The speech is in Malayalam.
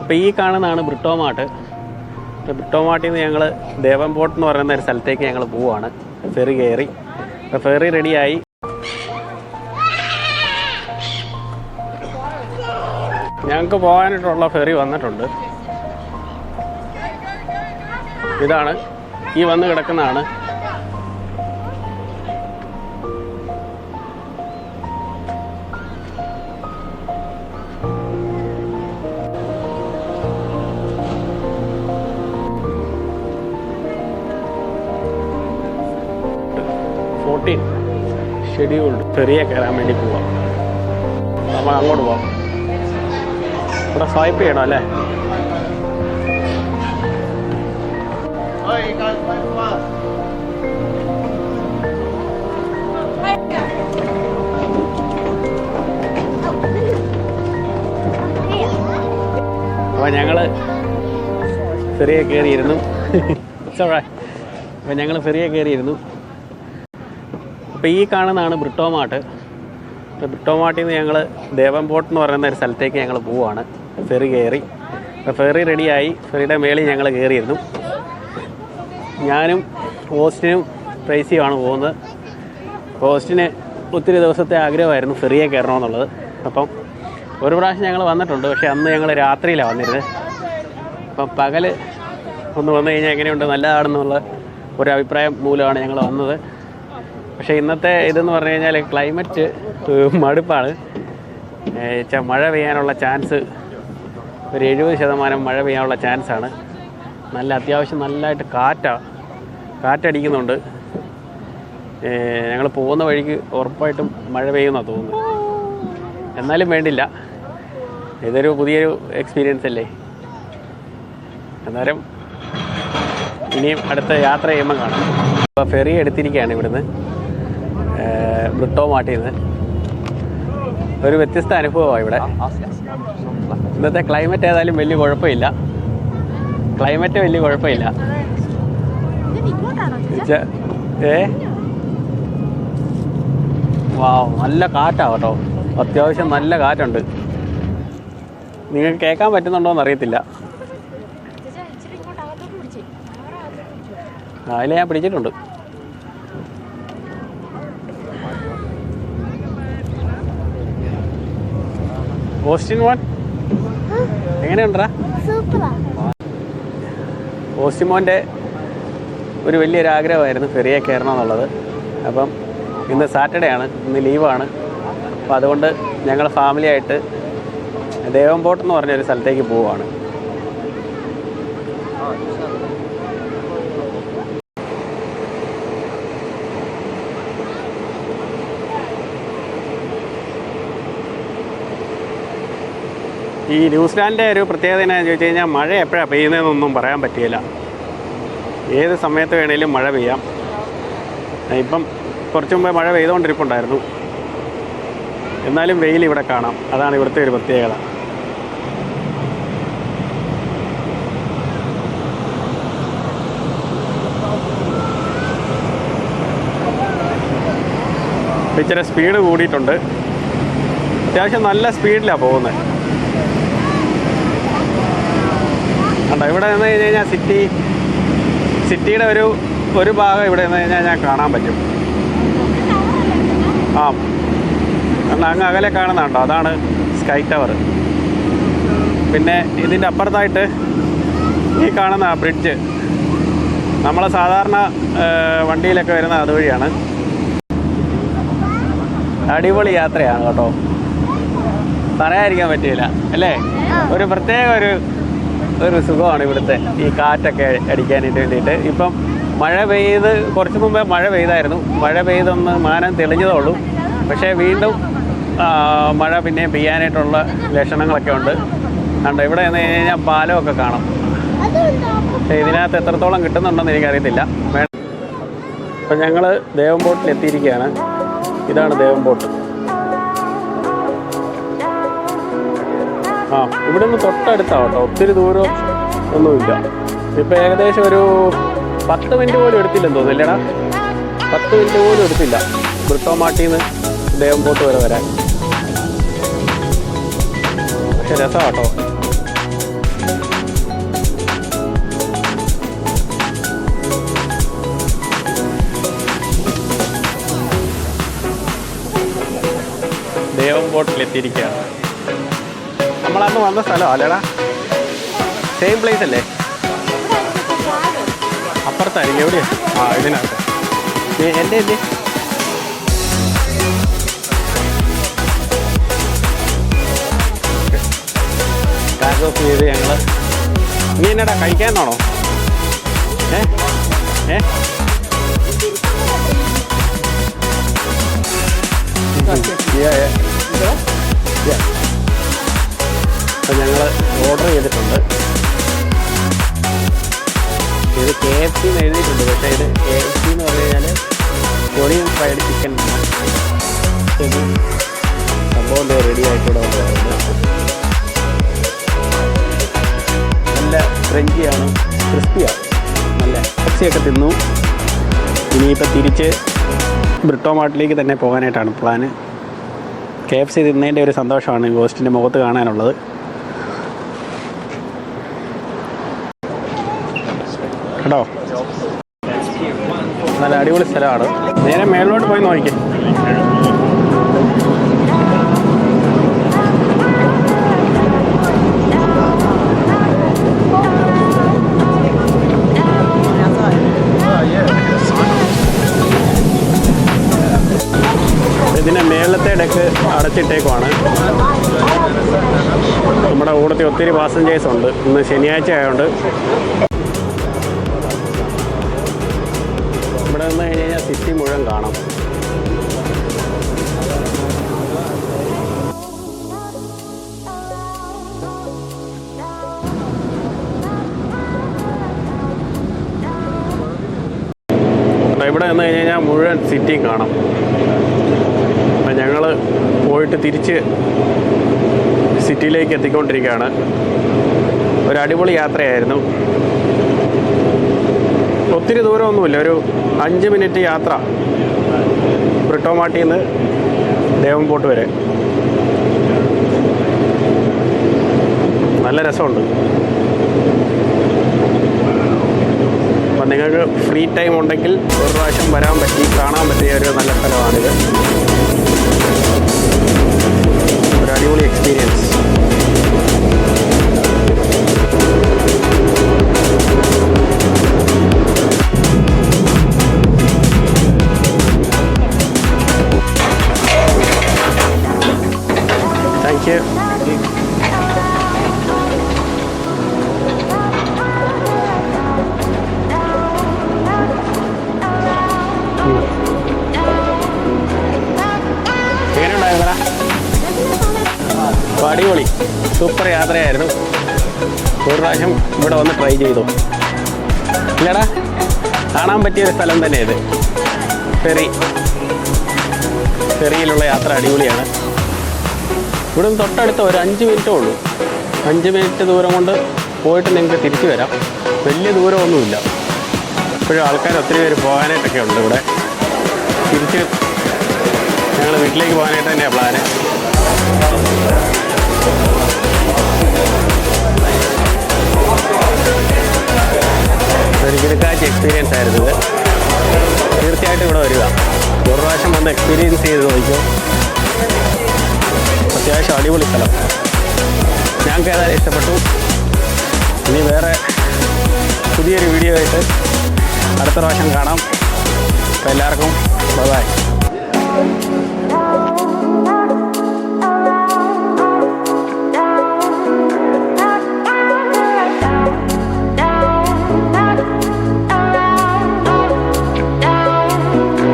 അപ്പോൾ ഈ കാണുന്നതാണ് ബ്രിട്ടോമാർട്ട്. ബ്രിട്ടോമാർട്ടിൽ നിന്ന് ഞങ്ങൾ ദേവംപോർട്ട് എന്ന് പറയുന്ന ഒരു സ്ഥലത്തേക്ക് ഞങ്ങൾ പോവുകയാണ്. ഫെറി കയറി. അപ്പോൾ ഫെറി റെഡിയായി. ഞങ്ങൾക്ക് പോകാനായിട്ടുള്ള ഫെറി വന്നിട്ടുണ്ട്. ഇതാണ്, ഈ വന്ന് കിടക്കുന്നതാണ്. ഷെഡ്യൂൾഡ് ഫെറിയെ കയറാൻ വേണ്ടി പോവാം. നമ്മൾ അങ്ങോട്ട് പോവാം. ഇവിടെ സ്വൈപ്പ് ചെയ്യണം അല്ലേ? അപ്പോൾ ഞങ്ങൾ ഫെറിയെ കയറിയിരുന്നു. അപ്പോൾ ഞങ്ങൾ ഫെറിയെ കയറിയിരുന്നു. അപ്പോൾ ഈ കാണുന്നതാണ് ബ്രിട്ടോമാർട്ട്. ബ്രിട്ടോമാർട്ടിൽ നിന്ന് ഞങ്ങൾ ദേവംപോർട്ട് എന്ന് പറയുന്ന ഒരു സ്ഥലത്തേക്ക് ഞങ്ങൾ പോവുകയാണ്. ഫെറി കയറി. അപ്പോൾ ഫെറി റെഡിയായി. ഫെറിയുടെ മേളിൽ ഞങ്ങൾ കയറിയിരുന്നു. ഞാനും ഓസ്റ്റിനും ട്രേസിയുമാണ് പോകുന്നത്. ഓസ്റ്റിന് ഒത്തിരി ദിവസത്തെ ആഗ്രഹമായിരുന്നു ഫെറിയെ കയറണമെന്നുള്ളത്. അപ്പം ഒരു പ്രാവശ്യം ഞങ്ങൾ വന്നിട്ടുണ്ട്. പക്ഷേ അന്ന് ഞങ്ങൾ രാത്രിയിലാണ് വന്നിരുന്നത്. അപ്പം പകൽ ഒന്ന് വന്നു കഴിഞ്ഞാൽ എങ്ങനെയുണ്ട്, നല്ലതാണെന്നുള്ള ഒരു അഭിപ്രായം മൂലമാണ് ഞങ്ങൾ വന്നത്. പക്ഷേ ഇന്നത്തെ ഇതെന്ന് പറഞ്ഞു കഴിഞ്ഞാൽ ക്ലൈമറ്റ് മടുപ്പാണ്. മഴ പെയ്യാനുള്ള ചാൻസ് ഒരു 70% മഴ പെയ്യാനുള്ള ചാൻസാണ്. നല്ല അത്യാവശ്യം നല്ലതായിട്ട് കാറ്റടിക്കുന്നുണ്ട്. ഞങ്ങൾ പോകുന്ന വഴിക്ക് ഉറപ്പായിട്ടും മഴ പെയ്യുമെന്നാണ് തോന്നുന്നത്. എന്നാലും വേണ്ടില്ല, ഇതൊരു പുതിയൊരു എക്സ്പീരിയൻസ് അല്ലേ. അന്നേരം ഇനിയും അടുത്ത യാത്ര ചെയ്യുമ്പോൾ കാണാം. അപ്പോൾ ഫെറി എടുത്തിരിക്കുകയാണ് ഇവിടുന്ന്, ബ്രിട്ടോമാർട്ടിൽ നിന്ന്. ഒരു വ്യത്യസ്ത അനുഭവമാണ് ഇവിടെ. ഇന്നത്തെ ക്ലൈമറ്റ് ഏതായാലും വലിയ കുഴപ്പമില്ല. വാവ്, നല്ല കാറ്റാണ് കേട്ടോ. അത്യാവശ്യം നല്ല കാറ്റുണ്ട്. നിങ്ങൾക്ക് കേൾക്കാൻ പറ്റുന്നുണ്ടോയെന്ന് അറിയത്തില്ല. അതിൽ ഞാൻ പിടിച്ചിട്ടുണ്ട്. ഓസ്റ്റിൻ മോൻ എങ്ങനെയുണ്ടാ? ഓസ്റ്റിൻ മോൻ്റെ ഒരു വലിയൊരു ആഗ്രഹമായിരുന്നു ഫെറിയെ കയറണമെന്നുള്ളത്. അപ്പം ഇന്ന് സാറ്റർഡേ ആണ്, ഇന്ന് ലീവാണ്. അപ്പോൾ അതുകൊണ്ട് ഞങ്ങൾ ഫാമിലിയായിട്ട് ദേവംപോർട്ട് എന്ന് പറഞ്ഞൊരു സ്ഥലത്തേക്ക് പോവുകയാണ്. ഈ ന്യൂസിലാൻഡിൻ്റെ ഒരു പ്രത്യേകത എന്നാന്ന് ചോദിച്ചു കഴിഞ്ഞാൽ മഴ എപ്പോഴാണ് പെയ്യുന്നതെന്നൊന്നും പറയാൻ പറ്റില്ല. ഏത് സമയത്ത് വേണേലും മഴ പെയ്യാം. ഇപ്പം കുറച്ച് മുമ്പേ മഴ പെയ്തുകൊണ്ടിരിപ്പുണ്ടായിരുന്നു. എന്നാലും വെയിൽ ഇവിടെ കാണാം. അതാണ് ഇവിടുത്തെ ഒരു പ്രത്യേകത. ഇച്ചിരി സ്പീഡ് കൂടിയിട്ടുണ്ട്. അത്യാവശ്യം നല്ല സ്പീഡിലാണ് പോകുന്നത്. കണ്ടോ, ഇവിടെ നിന്ന് കഴിഞ്ഞ് കഴിഞ്ഞാൽ സിറ്റിയുടെ ഒരു ഭാഗം ഇവിടെ നിന്ന് കഴിഞ്ഞാൽ ഞാൻ കാണാൻ പറ്റും. കാരണം അങ്ങ് അകലെ കാണുന്നുണ്ടോ, അതാണ് സ്കൈ ടവർ. പിന്നെ ഇതിൻ്റെ അപ്പുറത്തായിട്ട് ഈ കാണുന്ന ബ്രിഡ്ജ്, നമ്മൾ സാധാരണ വണ്ടിയിലൊക്കെ വരുന്ന അതുവഴിയാണ്. അടിപൊളി യാത്രയാണ് കേട്ടോ, പറയാതിരിക്കാൻ പറ്റില്ല അല്ലേ. ഒരു പ്രത്യേക ഒരു സുഖമാണ് ഇവിടുത്തെ ഈ കാറ്റൊക്കെ അടിക്കാനായിട്ട് വേണ്ടിയിട്ട്. ഇപ്പം മഴ പെയ്ത് കുറച്ച് മുമ്പേ മഴ പെയ്തായിരുന്നു. മഴ പെയ്തൊന്ന് മാനം തെളിഞ്ഞതേ ഉള്ളൂ. പക്ഷേ വീണ്ടും മഴ പിന്നെയും പെയ്യാനായിട്ടുള്ള ലക്ഷണങ്ങളൊക്കെ ഉണ്ട്. കണ്ടോ, ഇവിടെ നിന്ന് കഴിഞ്ഞാൽ പാലമൊക്കെ കാണാം. പക്ഷേ ഇതിനകത്ത് എത്രത്തോളം കിട്ടുന്നുണ്ടെന്ന് എനിക്കറിയത്തില്ല. അപ്പം ഞങ്ങൾ ദേവംപോർട്ടിൽ എത്തിയിരിക്കുകയാണ്. ഇതാണ് ദേവംപോർട്ട്. ഇവിടെ നിന്ന് തൊട്ടടുത്താണ് കേട്ടോ, ഒത്തിരി ദൂരം ഒന്നുമില്ല. ഇപ്പം ഏകദേശം ഒരു 10 മിനിറ്റ് പോലും എടുത്തില്ലെന്ന് തോന്നുന്നില്ലടാ. 10 മിനിറ്റ് പോലും എടുത്തില്ല ബ്രിട്ടോമാർട്ടിൽ നിന്ന് ദേവംപോർട്ട് വരാൻ. പക്ഷെ രസമാണ് കേട്ടോ. എത്തിയിരിക്കുകയാണ്. നമ്മളന്ന് വന്ന സ്ഥലം അല്ലേടാ? സെയിം പ്ലേസ് അല്ലേ? അപ്പുറത്തായിരിക്കും. എവിടെയാ? ആ, ഇതിനകത്ത്. എൻ്റെ എന്ത് ടാഗ് ഓഫ് ചെയ്ത് ഞങ്ങൾ ഇനി എന്നടാ കഴിക്കാന്നാണോ? അപ്പം ഞങ്ങൾ ഓർഡർ ചെയ്തിട്ടുണ്ട്. ഇത് KFC എന്ന് എഴുതിയിട്ടുണ്ട്, പക്ഷേ ഇത് KFC എന്ന് പറഞ്ഞു കഴിഞ്ഞാൽ കൊറിയൻ ഫ്രൈഡ് ചിക്കൻ ഇത് സംഭവം റെഡി ആയിട്ടൂടെ വന്നിട്ടുണ്ട്. നല്ല ക്രഞ്ചിയാണ്, ക്രിസ്പിയാണ്, നല്ല KFC തിന്നു. ഇനിയിപ്പോൾ തിരിച്ച് ബ്രിട്ടോ മാർട്ടിലേക്ക് തന്നെ പോകാനായിട്ടാണ് പ്ലാന്. KFC തിന്നതിൻ്റെ ഒരു സന്തോഷമാണ് ഗോസ്റ്റിൻ്റെ മുഖത്ത് കാണാനുള്ളത്. കേട്ടോ, നല്ല അടിപൊളി സ്ഥലമാണ്. നേരെ മേളിലോട്ട് പോയി നോക്കിക്കേ. ഇതിൻ്റെ മേളത്തെ ഡെക്ക് അടച്ചിട്ടേക്കുവാണ്. നമ്മുടെ കൂടത്തിൽ ഒത്തിരി പാസഞ്ചേഴ്സ് ഉണ്ട്. ഇന്ന് ശനിയാഴ്ച ആയതുകൊണ്ട് ഇവിടെ നിന്ന് കഴിഞ്ഞ് കഴിഞ്ഞാൽ സിറ്റി മുഴുവൻ കാണാം. ഇവിടെ നിന്ന് കഴിഞ്ഞ് കഴിഞ്ഞാൽ മുഴുവൻ സിറ്റിയും കാണാം. അപ്പം ഞങ്ങൾ പോയിട്ട് തിരിച്ച് സിറ്റിയിലേക്ക് എത്തിക്കൊണ്ടിരിക്കുകയാണ്. ഒരു അടിപൊളി യാത്രയായിരുന്നു. ഒത്തിരി ദൂരമൊന്നുമില്ല, ഒരു 5 മിനിറ്റ് യാത്ര ബ്രിട്ടോ മാർട്ടിൽ നിന്ന് ദേവൻപോർട്ട് വരെ. നല്ല രസമുണ്ട്. അപ്പം നിങ്ങൾക്ക് ഫ്രീ ടൈം ഉണ്ടെങ്കിൽ ഒരു പ്രാവശ്യം വരാൻ പറ്റി കാണാൻ പറ്റിയ ഒരു നല്ല സ്ഥലമാണിത്. ഒരു അടിപൊളി എക്സ്പീരിയൻസ്. Thank you. എങ്ങനെയുണ്ടായിരുന്നടാ? അടിപൊളി, സൂപ്പർ യാത്രയായിരുന്നു. ഒരു പ്രാവശ്യം ഇവിടെ വന്ന് ട്രൈ ചെയ്തു. ഇല്ലടാ, കാണാൻ പറ്റിയൊരു സ്ഥലം തന്നെ ഇത്. ഫെറിയിലുള്ള യാത്ര അടിപൊളിയാണ്. ഇവിടെ നിന്ന് തൊട്ടടുത്ത ഒരു 5 മിനിറ്റേ ഉള്ളൂ. 5 മിനിറ്റ് ദൂരം കൊണ്ട് പോയിട്ട് നിങ്ങൾക്ക് തിരിച്ചു വരാം. വലിയ ദൂരമൊന്നുമില്ല. ഇപ്പോഴും ആൾക്കാർ ഒത്തിരി പേര് പോകാനായിട്ടൊക്കെ ഉണ്ട് ഇവിടെ. തിരിച്ച് ഞങ്ങൾ വീട്ടിലേക്ക് പോകാനായിട്ട് തന്നെയാണ് പ്ലാന്. ഒരു കിടക്കാച്ച എക്സ്പീരിയൻസ് ആയിരുന്നു ഇത്. തീർച്ചയായിട്ടും ഇവിടെ വരിക. ഒരു പ്രാവശ്യം വന്ന് എക്സ്പീരിയൻസ് ചെയ്ത് നോക്കിയോ. അത്യാവശ്യം അടിപൊളി സ്ഥലം. ഞങ്ങൾക്ക് ഏതായാലും ഇഷ്ടപ്പെട്ടു. ഇനി വേറെ പുതിയൊരു വീഡിയോ ആയിട്ട് അടുത്ത പ്രാവശ്യം കാണാം. അപ്പോൾ എല്ലാവർക്കും ബൈ.